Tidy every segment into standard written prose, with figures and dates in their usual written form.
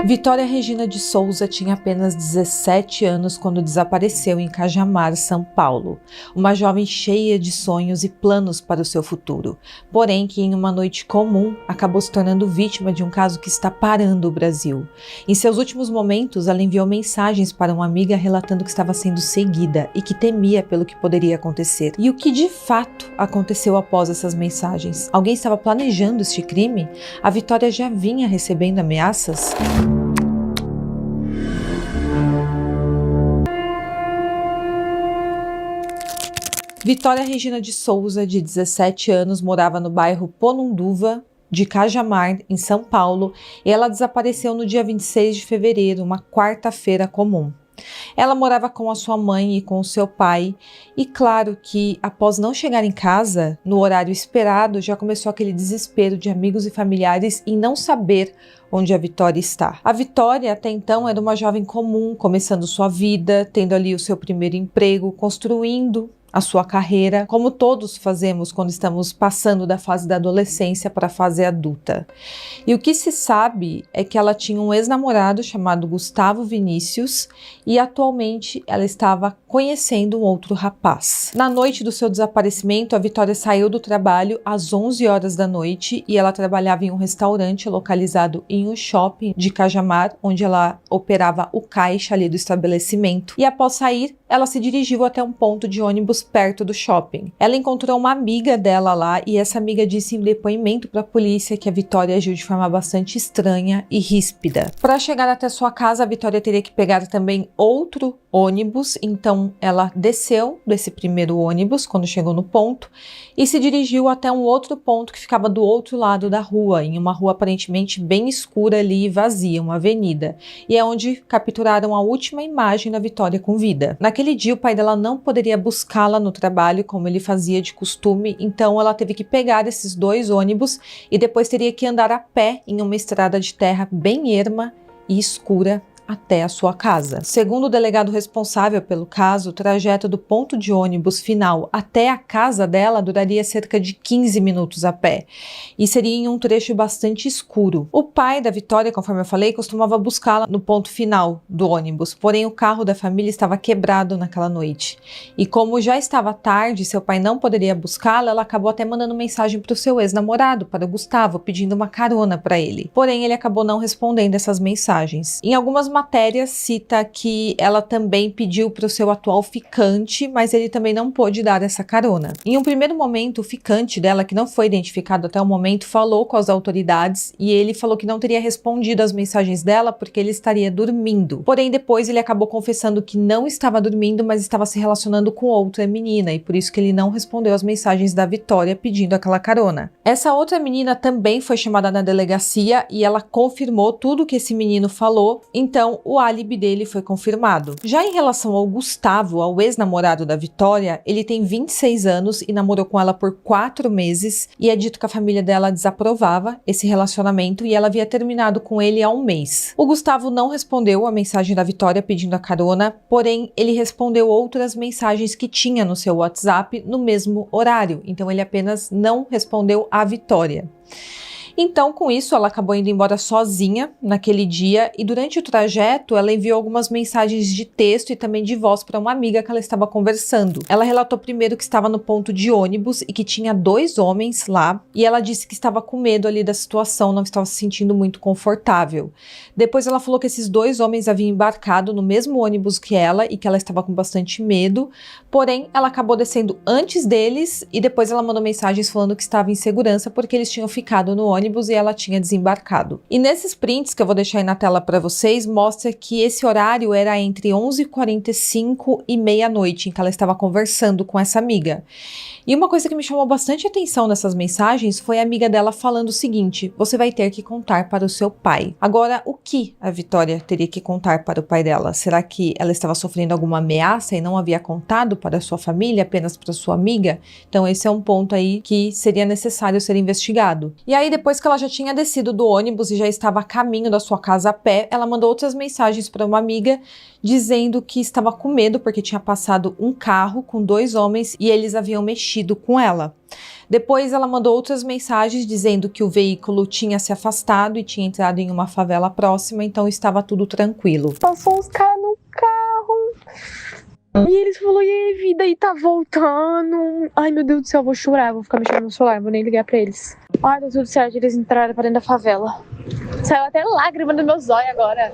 Vitória Regina de Souza tinha apenas 17 anos quando desapareceu em Cajamar, São Paulo. Uma jovem cheia de sonhos e planos para o seu futuro, porém que em uma noite comum acabou se tornando vítima de um caso que está parando o Brasil. Em seus últimos momentos, ela enviou mensagens para uma amiga relatando que estava sendo seguida e que temia pelo que poderia acontecer. E o que de fato aconteceu após essas mensagens? Alguém estava planejando este crime? A Vitória já vinha recebendo ameaças? Vitória Regina de Souza, de 17 anos, morava no bairro Ponunduva de Cajamar, em São Paulo, e ela desapareceu no dia 26 de fevereiro, uma quarta-feira comum. Ela morava com a sua mãe e com o seu pai, e claro que após não chegar em casa no horário esperado, já começou aquele desespero de amigos e familiares em não saber onde a Vitória está. A Vitória até então era uma jovem comum, começando sua vida, tendo ali o seu primeiro emprego, construindo a sua carreira, como todos fazemos quando estamos passando da fase da adolescência para a fase adulta. E o que se sabe é que ela tinha um ex-namorado chamado Gustavo Vinícius e atualmente ela estava conhecendo um outro rapaz. Na noite do seu desaparecimento, a Vitória saiu do trabalho às 11 horas da noite e ela trabalhava em um restaurante localizado em um shopping de Cajamar, onde ela operava o caixa ali do estabelecimento. E após sair, ela se dirigiu até um ponto de ônibus perto do shopping. Ela encontrou uma amiga dela lá e essa amiga disse em depoimento para a polícia que a Vitória agiu de forma bastante estranha e ríspida. Para chegar até sua casa, a Vitória teria que pegar também outro ônibus, então ela desceu desse primeiro ônibus quando chegou no ponto e se dirigiu até um outro ponto que ficava do outro lado da rua, em uma rua aparentemente bem escura ali e vazia, uma avenida, e é onde capturaram a última imagem da Vitória com vida. Naquele dia o pai dela não poderia buscá-la no trabalho como ele fazia de costume, então ela teve que pegar esses dois ônibus e depois teria que andar a pé em uma estrada de terra bem erma e escura até a sua casa. Segundo o delegado responsável pelo caso, o trajeto do ponto de ônibus final até a casa dela duraria cerca de 15 minutos a pé e seria em um trecho bastante escuro. O pai da Vitória, conforme eu falei, costumava buscá-la no ponto final do ônibus, porém o carro da família estava quebrado naquela noite. E como já estava tarde, seu pai não poderia buscá-la, ela acabou até mandando mensagem para o seu ex-namorado, para o Gustavo, pedindo uma carona para ele. Porém, ele acabou não respondendo essas mensagens. Em algumas matérias cita que ela também pediu para o seu atual ficante, mas ele também não pôde dar essa carona. Em um primeiro momento, o ficante dela, que não foi identificado até o momento, falou com as autoridades e ele falou que não teria respondido às mensagens dela porque ele estaria dormindo. Porém, depois ele acabou confessando que não estava dormindo, mas estava se relacionando com outra menina e por isso que ele não respondeu às mensagens da Vitória pedindo aquela carona. Essa outra menina também foi chamada na delegacia e ela confirmou tudo que esse menino falou, então o álibi dele foi confirmado. Já em relação ao Gustavo, ao ex-namorado da Vitória, ele tem 26 anos e namorou com ela por 4 meses e é dito que a família dela desaprovava esse relacionamento e ela havia terminado com ele há um mês. O Gustavo não respondeu a mensagem da Vitória pedindo a carona, porém ele respondeu outras mensagens que tinha no seu WhatsApp no mesmo horário, então ele apenas não respondeu à Vitória. Então, com isso, ela acabou indo embora sozinha naquele dia e durante o trajeto ela enviou algumas mensagens de texto e também de voz para uma amiga que ela estava conversando. Ela relatou primeiro que estava no ponto de ônibus e que tinha 2 homens lá e ela disse que estava com medo ali da situação, não estava se sentindo muito confortável. Depois ela falou que esses 2 homens haviam embarcado no mesmo ônibus que ela e que ela estava com bastante medo, porém ela acabou descendo antes deles e depois ela mandou mensagens falando que estava em segurança porque eles tinham ficado no ônibus e ela tinha desembarcado. E nesses prints que eu vou deixar aí na tela para vocês, mostra que esse horário era entre 11h45 e meia-noite, em que ela estava conversando com essa amiga. E uma coisa que me chamou bastante atenção nessas mensagens foi a amiga dela falando o seguinte: você vai ter que contar para o seu pai. Agora, o que a Vitória teria que contar para o pai dela? Será que ela estava sofrendo alguma ameaça e não havia contado para a sua família, apenas para sua amiga? Então esse é um ponto aí que seria necessário ser investigado. E aí depois Depois que ela já tinha descido do ônibus e já estava a caminho da sua casa a pé, ela mandou outras mensagens para uma amiga dizendo que estava com medo porque tinha passado um carro com 2 homens e eles haviam mexido com ela. Depois ela mandou outras mensagens dizendo que o veículo tinha se afastado e tinha entrado em uma favela próxima, então estava tudo tranquilo. Passou uns caras no carro e eles falaram, e aí, vida, aí tá voltando. Ai, meu Deus do céu, eu vou chorar, vou ficar mexendo no celular, vou nem ligar pra eles. Ai, tá tudo certo, eles entraram pra dentro da favela. Saiu até lágrima dos meus olhos agora.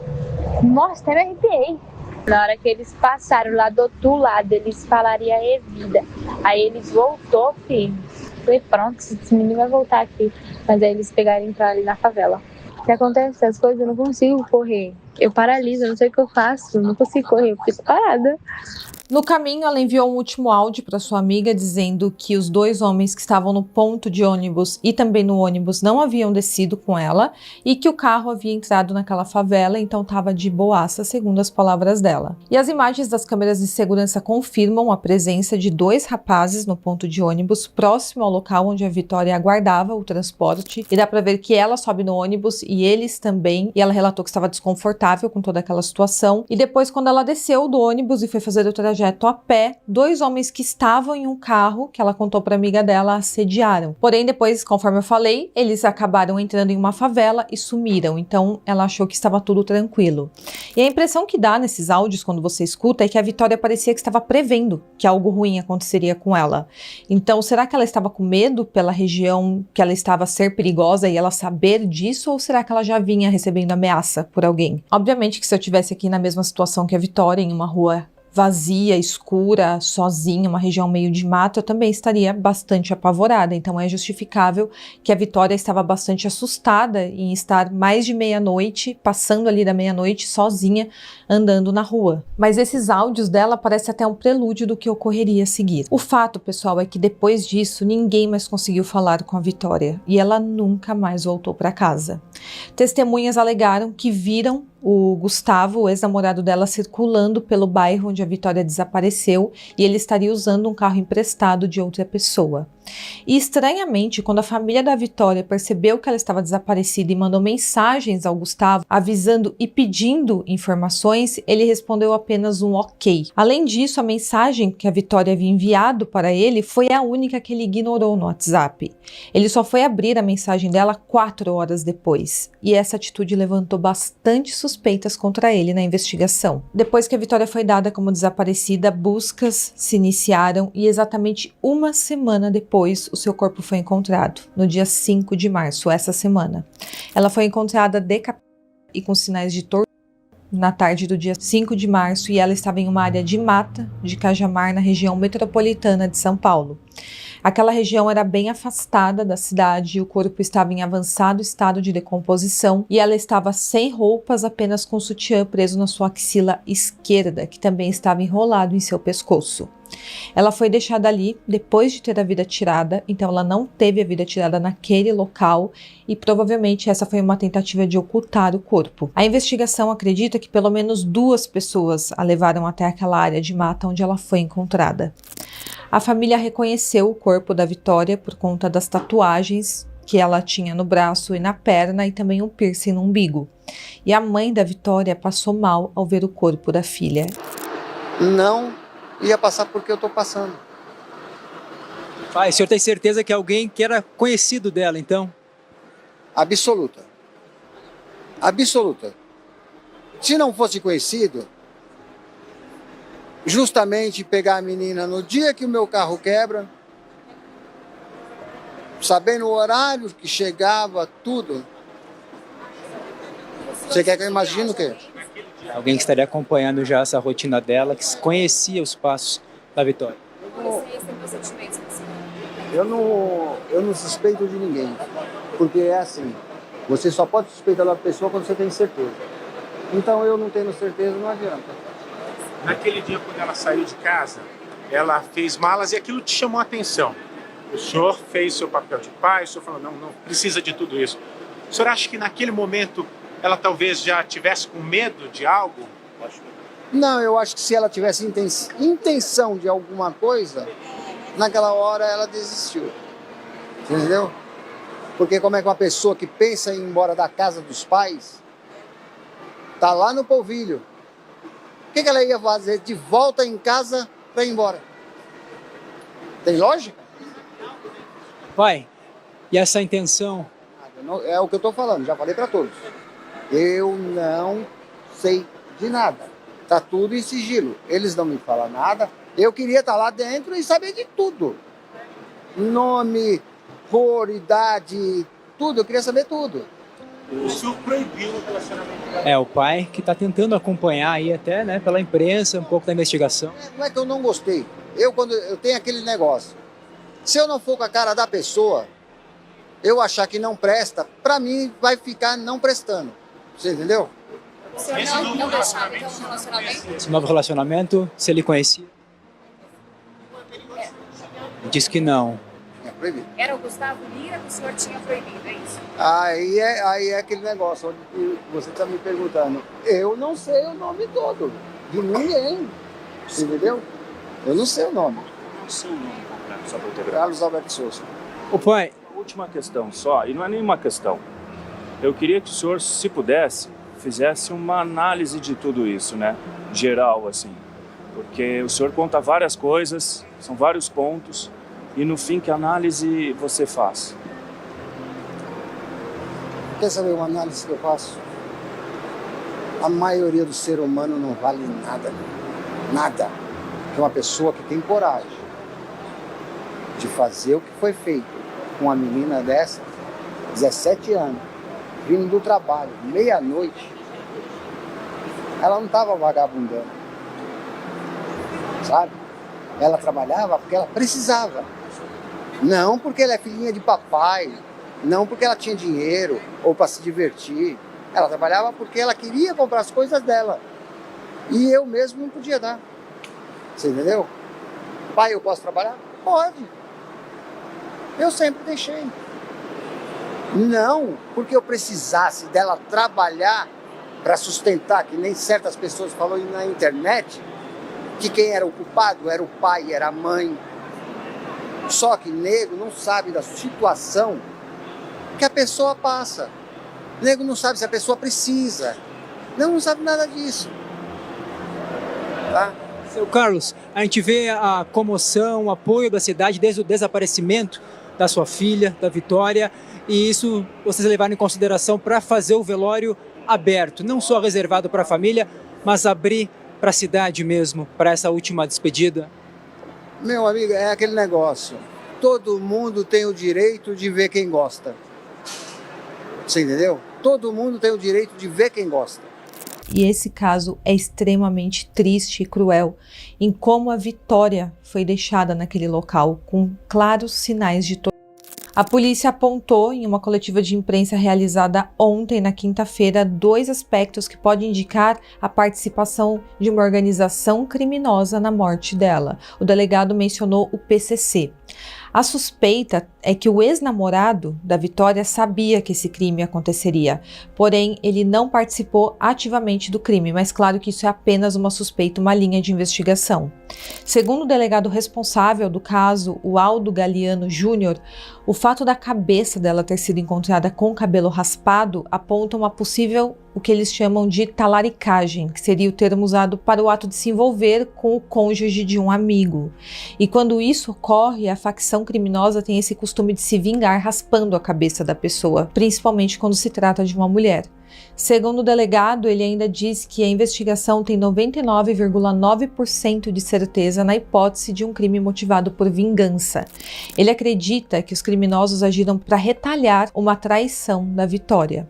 Nossa, até me arrepiei. Na hora que eles passaram lá do outro lado, eles falaram, e vida. Aí eles voltou, filho. Falei, pronto, esse menino vai voltar aqui. Mas aí eles pegaram e entraram ali na favela. O que acontece? As coisas eu não consigo correr. Eu paraliso, eu não sei o que eu faço. Eu não consigo correr, eu fico parada. No caminho, ela enviou um último áudio para sua amiga dizendo que os 2 homens que estavam no ponto de ônibus e também no ônibus não haviam descido com ela e que o carro havia entrado naquela favela, então estava de boaça, segundo as palavras dela. E as imagens das câmeras de segurança confirmam a presença de 2 rapazes no ponto de ônibus próximo ao local onde a Vitória aguardava o transporte e dá para ver que ela sobe no ônibus e eles também, e ela relatou que estava desconfortável com toda aquela situação. E depois, quando ela desceu do ônibus e foi fazer o trajeto a pé, 2 homens que estavam em um carro, que ela contou para amiga dela, assediaram. Porém, depois, conforme eu falei, eles acabaram entrando em uma favela e sumiram. Então, ela achou que estava tudo tranquilo. E a impressão que dá nesses áudios, quando você escuta, é que a Vitória parecia que estava prevendo que algo ruim aconteceria com ela. Então, será que ela estava com medo pela região que ela estava a ser perigosa e ela saber disso? Ou será que ela já vinha recebendo ameaça por alguém? Obviamente que se eu estivesse aqui na mesma situação que a Vitória, em uma rua vazia, escura, sozinha, uma região meio de mato, eu também estaria bastante apavorada. Então é justificável que a Vitória estava bastante assustada em estar mais de meia-noite, passando ali da meia-noite, sozinha, andando na rua. Mas esses áudios dela parecem até um prelúdio do que ocorreria a seguir. O fato, pessoal, é que depois disso, ninguém mais conseguiu falar com a Vitória e ela nunca mais voltou para casa. Testemunhas alegaram que viram o Gustavo, o ex-namorado dela, circulando pelo bairro onde a Vitória desapareceu e ele estaria usando um carro emprestado de outra pessoa. E estranhamente, quando a família da Vitória percebeu que ela estava desaparecida e mandou mensagens ao Gustavo avisando e pedindo informações, ele respondeu apenas um ok. Além disso, a mensagem que a Vitória havia enviado para ele foi a única que ele ignorou no WhatsApp. Ele só foi abrir a mensagem dela 4 horas depois, e essa atitude levantou bastante suspeitas contra ele na investigação. Depois que a Vitória foi dada como desaparecida, buscas se iniciaram e exatamente uma semana depois o seu corpo foi encontrado, no dia 5 de março, essa semana. Ela foi encontrada decapitada e com sinais de tortura na tarde do dia 5 de março e ela estava em uma área de mata de Cajamar, na região metropolitana de São Paulo. Aquela região era bem afastada da cidade e o corpo estava em avançado estado de decomposição e ela estava sem roupas, apenas com o sutiã preso na sua axila esquerda, que também estava enrolado em seu pescoço. Ela foi deixada ali depois de ter a vida tirada, então ela não teve a vida tirada naquele local e provavelmente essa foi uma tentativa de ocultar o corpo. A investigação acredita que pelo menos 2 pessoas a levaram até aquela área de mata onde ela foi encontrada. A família reconheceu o corpo da Vitória por conta das tatuagens que ela tinha no braço e na perna e também um piercing no umbigo. E a mãe da Vitória passou mal ao ver o corpo da filha. Não ia passar porque eu estou passando. Pai, o senhor tem certeza que é alguém que era conhecido dela, então? Absoluta. Absoluta. Se não fosse conhecido, justamente pegar a menina no dia que o meu carro quebra, sabendo o horário que chegava, tudo. Você quer que eu imagine o quê? Alguém que estaria acompanhando já essa rotina dela, que conhecia os passos da Vitória. Eu não suspeito de ninguém, porque é assim, você só pode suspeitar da pessoa quando você tem certeza. Então eu não tendo certeza, não adianta. Naquele dia, quando ela saiu de casa, ela fez malas e aquilo te chamou a atenção. O senhor fez seu papel de pai, o senhor falou, não precisa de tudo isso. O senhor acha que naquele momento ela talvez já tivesse com medo de algo? Não, eu acho que se ela tivesse intenção de alguma coisa, naquela hora ela desistiu. Entendeu? Porque como é que uma pessoa que pensa em ir embora da casa dos pais, tá lá no polvilho, o que ela ia fazer de volta em casa para ir embora? Tem lógica? Pai, e essa intenção? É o que eu estou falando, já falei para todos. Eu não sei de nada. Tá tudo em sigilo. Eles não me falam nada. Eu queria estar lá dentro e saber de tudo. Nome, cor, idade, tudo. Eu queria saber tudo. O senhor proibiu o relacionamento dela. É o pai que está tentando acompanhar aí até, né, pela imprensa, um pouco da investigação. Não é que eu não gostei. Quando eu tenho aquele negócio, se eu não for com a cara da pessoa, eu achar que não presta, para mim vai ficar não prestando. Você entendeu? O senhor não deixava então um relacionamento? Esse novo relacionamento, se ele conhecia? Diz que não. É proibido. Era o Gustavo Lira que o senhor tinha proibido, é isso? Aí é aquele negócio onde você está me perguntando. Eu não sei o nome todo de ninguém. Entendeu? Eu não sei o nome. Não sei o nome completo, só para eu ter Carlos Alberto Souza. O pai, uma última questão só, e não é nenhuma questão. Eu queria que o senhor, se pudesse, fizesse uma análise de tudo isso, né? Geral, assim. Porque o senhor conta várias coisas, são vários pontos, e no fim, que análise você faz? Quer saber uma análise que eu faço? A maioria do ser humano não vale nada. Nada. Que uma pessoa que tem coragem de fazer o que foi feito com uma menina dessa, 17 anos, vindo do trabalho, meia-noite, ela não estava vagabundando, sabe? Ela trabalhava porque ela precisava. Não porque ela é filhinha de papai, não porque ela tinha dinheiro ou para se divertir. Ela trabalhava porque ela queria comprar as coisas dela. E eu mesmo não podia dar. Você entendeu? Pai, eu posso trabalhar? Pode. Eu sempre deixei. Não porque eu precisasse dela trabalhar para sustentar, que nem certas pessoas falam na internet, que quem era o culpado era o pai, era a mãe. Só que nego não sabe da situação que a pessoa passa. Nego não sabe se a pessoa precisa. Não sabe nada disso. Tá? seu Carlos, a gente vê a comoção, o apoio da cidade desde o desaparecimento da sua filha, da Vitória, e isso vocês levaram em consideração para fazer o velório aberto, não só reservado para a família, mas abrir para a cidade mesmo, para essa última despedida? Meu amigo, é aquele negócio. Todo mundo tem o direito de ver quem gosta. Você entendeu? Todo mundo tem o direito de ver quem gosta. E esse caso é extremamente triste e cruel em como a Vitória foi deixada naquele local, com claros sinais de tortura. A polícia apontou em uma coletiva de imprensa realizada ontem, na quinta-feira, 2 aspectos que podem indicar a participação de uma organização criminosa na morte dela. O delegado mencionou o PCC. A suspeita é que o ex-namorado da Vitória sabia que esse crime aconteceria, porém ele não participou ativamente do crime, mas claro que isso é apenas uma suspeita, uma linha de investigação. Segundo o delegado responsável do caso, o Aldo Galiano Júnior, o fato da cabeça dela ter sido encontrada com o cabelo raspado aponta uma possível, o que eles chamam de talaricagem, que seria o termo usado para o ato de se envolver com o cônjuge de um amigo. E quando isso ocorre, a facção criminosa tem esse costume de se vingar raspando a cabeça da pessoa, principalmente quando se trata de uma mulher. Segundo o delegado, ele ainda diz que a investigação tem 99,9% de certeza na hipótese de um crime motivado por vingança. Ele acredita que os criminosos agiram para retalhar uma traição da Vitória.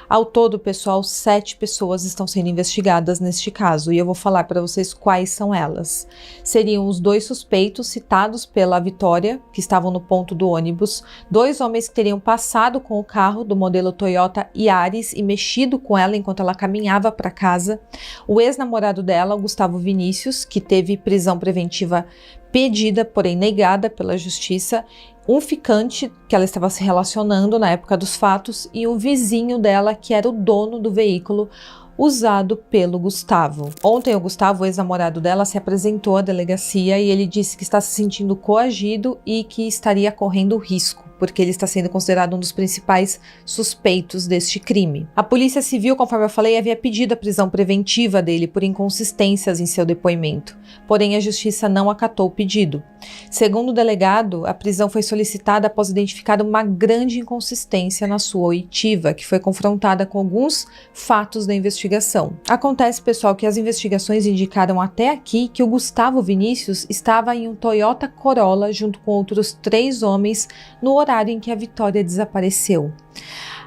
Ao todo, pessoal, 7 pessoas estão sendo investigadas neste caso e eu vou falar para vocês quais são elas. Seriam os 2 suspeitos citados pela Vitória, que estavam no ponto do ônibus, 2 homens que teriam passado com o carro do modelo Toyota Yaris e mexido com ela enquanto ela caminhava para casa, o ex-namorado dela, o Gustavo Vinícius, que teve prisão preventiva pedida, porém negada pela justiça, um ficante que ela estava se relacionando na época dos fatos e o vizinho dela, que era o dono do veículo usado pelo Gustavo. Ontem o Gustavo, o ex-namorado dela, se apresentou à delegacia e ele disse que está se sentindo coagido e que estaria correndo risco, porque ele está sendo considerado um dos principais suspeitos deste crime. A Polícia Civil, conforme eu falei, havia pedido a prisão preventiva dele por inconsistências em seu depoimento, porém a Justiça não acatou o pedido. Segundo o delegado, a prisão foi solicitada após identificar uma grande inconsistência na sua oitiva, que foi confrontada com alguns fatos da investigação. Acontece, pessoal, que as investigações indicaram até aqui que o Gustavo Vinícius estava em um Toyota Corolla junto com outros 3 homens no horário em que a Vitória desapareceu.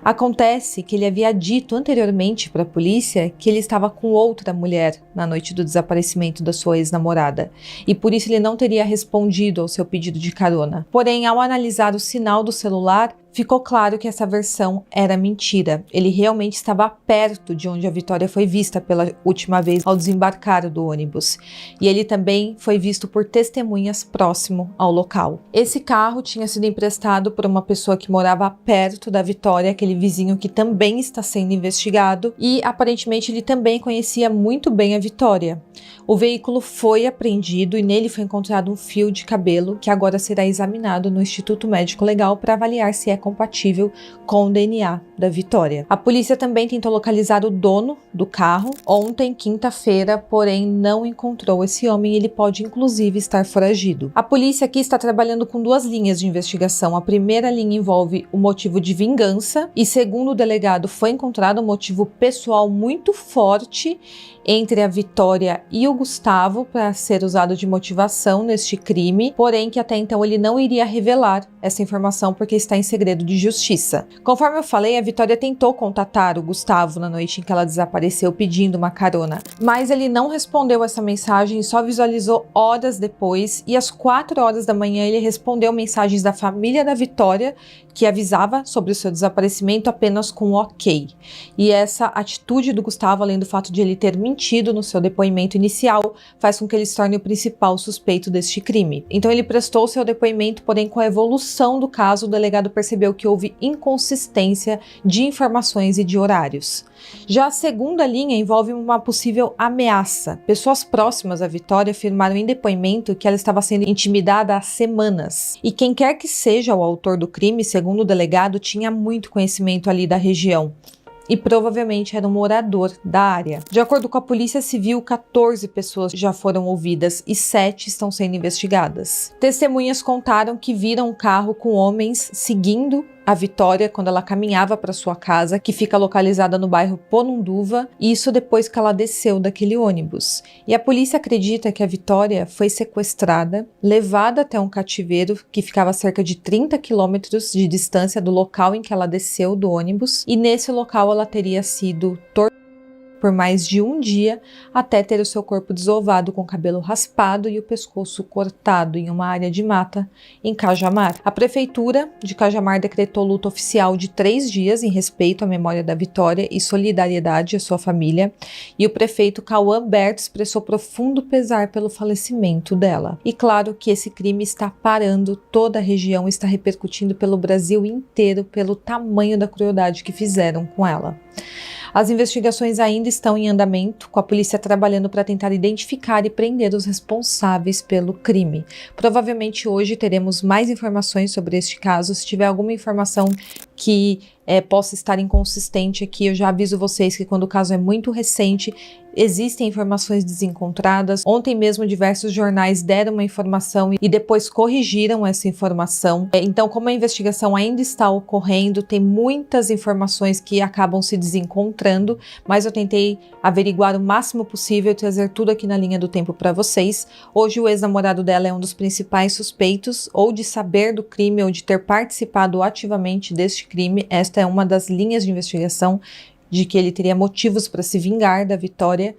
Acontece que ele havia dito anteriormente para a polícia que ele estava com outra mulher na noite do desaparecimento da sua ex-namorada, e por isso ele não teria respondido ao seu pedido de carona. Porém, ao analisar o sinal do celular, ficou claro que essa versão era mentira. Ele realmente estava perto de onde a Vitória foi vista pela última vez ao desembarcar do ônibus. E ele também foi visto por testemunhas próximo ao local. Esse carro tinha sido emprestado por uma pessoa que morava perto da Vitória, aquele vizinho que também está sendo investigado, e aparentemente ele também conhecia muito bem a Vitória. O veículo foi apreendido e nele foi encontrado um fio de cabelo que agora será examinado no Instituto Médico Legal para avaliar se é compatível com o DNA da Vitória. A polícia também tentou localizar o dono do carro ontem, quinta-feira, porém não encontrou esse homem e ele pode inclusive estar foragido. A polícia aqui está trabalhando com 2 linhas de investigação. A primeira linha envolve o motivo de vingança e, segundo o delegado, foi encontrado um motivo pessoal muito forte entre a Vitória e o Gustavo para ser usado de motivação neste crime, porém que até então ele não iria revelar essa informação porque está em segredo de justiça. Conforme eu falei, a Vitória tentou contatar o Gustavo na noite em que ela desapareceu pedindo uma carona, mas ele não respondeu essa mensagem e só visualizou horas depois, e às 4 horas da manhã ele respondeu mensagens da família da Vitória que avisava sobre o seu desaparecimento apenas com ok. E essa atitude do Gustavo, além do fato de ele ter mentido no seu depoimento inicial, faz com que ele se torne o principal suspeito deste crime. Então ele prestou seu depoimento, porém com a evolução do caso, o delegado percebeu que houve inconsistência de informações e de horários. Já a segunda linha envolve uma possível ameaça. Pessoas próximas à Vitória afirmaram em depoimento que ela estava sendo intimidada há semanas. E quem quer que seja o autor do crime, segundo o delegado, tinha muito conhecimento ali da região e provavelmente era um morador da área. De acordo com a Polícia Civil, 14 pessoas já foram ouvidas e 7 estão sendo investigadas. Testemunhas contaram que viram um carro com homens seguindo a Vitória quando ela caminhava para sua casa, que fica localizada no bairro Ponunduva, e isso depois que ela desceu daquele ônibus. E a polícia acredita que a Vitória foi sequestrada, levada até um cativeiro que ficava a cerca de 30 quilômetros de distância do local em que ela desceu do ônibus, e nesse local ela teria sido torturada por mais de um dia, até ter o seu corpo desovado com o cabelo raspado e o pescoço cortado em uma área de mata em Cajamar. A prefeitura de Cajamar decretou luto oficial de 3 dias em respeito à memória da Vitória e solidariedade à sua família, e o prefeito Cauã Berto expressou profundo pesar pelo falecimento dela. E claro que esse crime está parando toda a região, está repercutindo pelo Brasil inteiro pelo tamanho da crueldade que fizeram com ela. As investigações ainda estão em andamento, com a polícia trabalhando para tentar identificar e prender os responsáveis pelo crime. Provavelmente hoje teremos mais informações sobre este caso. Se tiver alguma informação que possa estar inconsistente aqui, eu já aviso vocês que quando o caso é muito recente, existem informações desencontradas. Ontem mesmo diversos jornais deram uma informação e depois corrigiram essa informação. Então, como a investigação ainda está ocorrendo, tem muitas informações que acabam se desencontrando, mas eu tentei averiguar o máximo possível e trazer tudo aqui na linha do tempo para vocês. Hoje o ex-namorado dela é um dos principais suspeitos, ou de saber do crime ou de ter participado ativamente deste crime. Esta é uma das linhas de investigação de que ele teria motivos para se vingar da Vitória,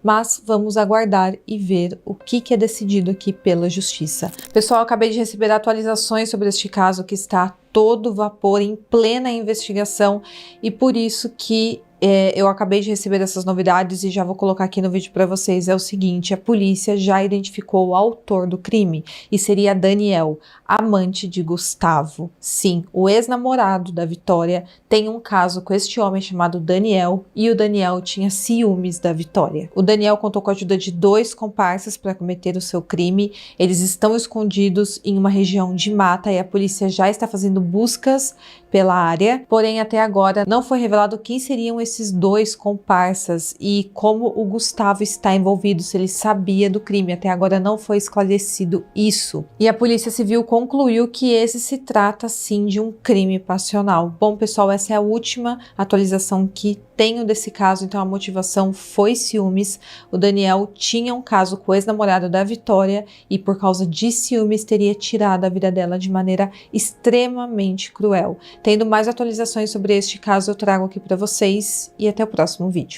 mas vamos aguardar e ver o que é decidido aqui pela Justiça. Pessoal, acabei de receber atualizações sobre este caso que está a todo vapor, em plena investigação, e por isso que eu acabei de receber essas novidades e já vou colocar aqui no vídeo para vocês. É o seguinte, a polícia já identificou o autor do crime e seria Daniel, amante de Gustavo. Sim, o ex-namorado da Vitória tem um caso com este homem chamado Daniel e o Daniel tinha ciúmes da Vitória. O Daniel contou com a ajuda de 2 comparsas para cometer o seu crime. Eles estão escondidos em uma região de mata e a polícia já está fazendo buscas pela área, porém até agora não foi revelado quem seriam esses 2 comparsas e como o Gustavo está envolvido, se ele sabia do crime. Até agora não foi esclarecido isso. E a Polícia Civil concluiu que esse se trata sim de um crime passional. Bom, pessoal, essa é a última atualização que tenho desse caso, então a motivação foi ciúmes. O Daniel tinha um caso com o ex-namorado da Vitória e por causa de ciúmes teria tirado a vida dela de maneira extremamente cruel. Tendo mais atualizações sobre este caso eu trago aqui para vocês e até o próximo vídeo.